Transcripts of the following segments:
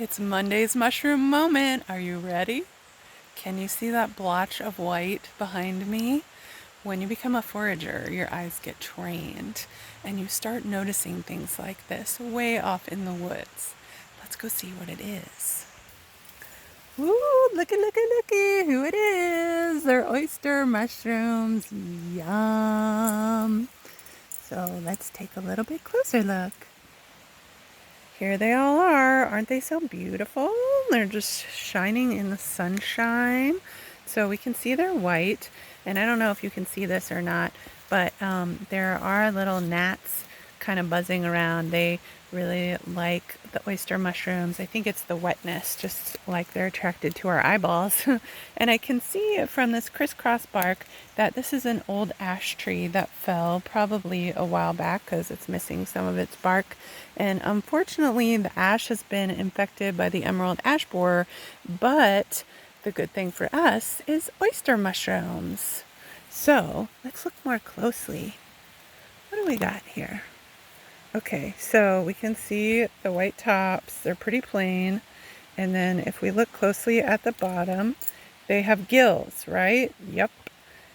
It's Monday's mushroom moment. Are you ready? Can you see that blotch of white behind me? When you become a forager, your eyes get trained and you start noticing things like this way off in the woods. Let's go see what it is. Ooh, looky, looky, looky who it is. They're oyster mushrooms. Yum. So let's take a little bit closer look. Here they all are. Aren't they so beautiful? They're just shining in the sunshine. So we can see they're white. And I don't know if you can see this or not, but there are little gnats kind of buzzing around. They really like the oyster mushrooms. I think it's the wetness, just like they're attracted to our eyeballs. And I can see from this crisscross bark that this is an old ash tree that fell probably a while back because it's missing some of its bark. And unfortunately, the ash has been infected by the emerald ash borer, but the good thing for us is oyster mushrooms. So let's look more closely. What do we got here? Okay, so we can see the white tops. They're pretty plain. And then if we look closely at the bottom, they have gills, right? Yep.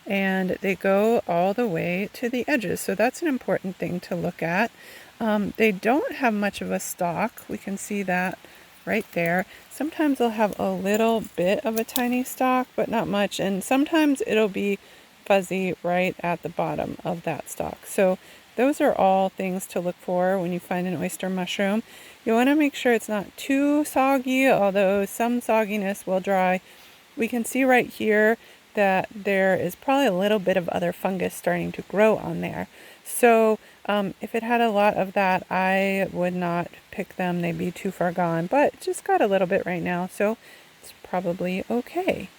And they go all the way to the edges. So that's an important thing to look at. They don't have much of a stalk. We can see that right there. Sometimes they'll have a little bit of a tiny stalk, but not much. And sometimes it'll be fuzzy right at the bottom of that stalk. So those are all things to look for when you find an oyster mushroom. You want to make sure it's not too soggy, although some sogginess will dry. We can see right here that there is probably a little bit of other fungus starting to grow on there. So if it had a lot of that, I would not pick them. They'd be too far gone, but it just got a little bit right now, so it's probably okay.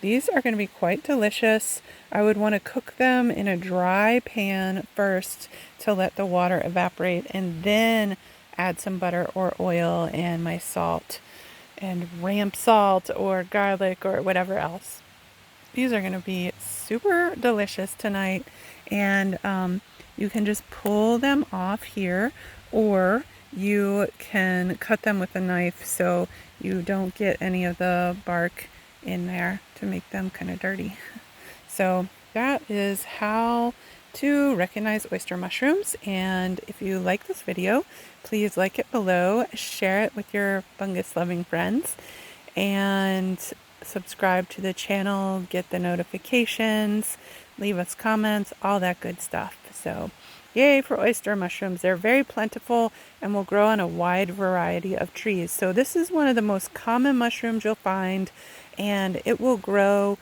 These are going to be quite delicious. I would want to cook them in a dry pan first to let the water evaporate and then add some butter or oil and my salt and ramp salt or garlic or whatever else. These are going to be super delicious tonight, and you can just pull them off here, or you can cut them with a knife so you don't get any of the bark in there to make them kind of dirty. So that is how to recognize oyster mushrooms. And if you like this video, please like it below, share it with your fungus loving friends, and subscribe to the channel, get the notifications, leave us comments, all that good stuff. So yay for oyster mushrooms. They're very plentiful and will grow on a wide variety of trees. So this is one of the most common mushrooms you'll find, and it will grow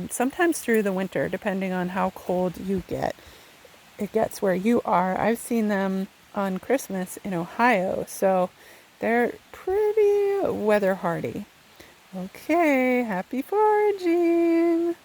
sometimes through the winter, depending on how cold you get. It gets where you are. I've seen them on Christmas in Ohio, so they're pretty weather hardy. Okay, happy foraging!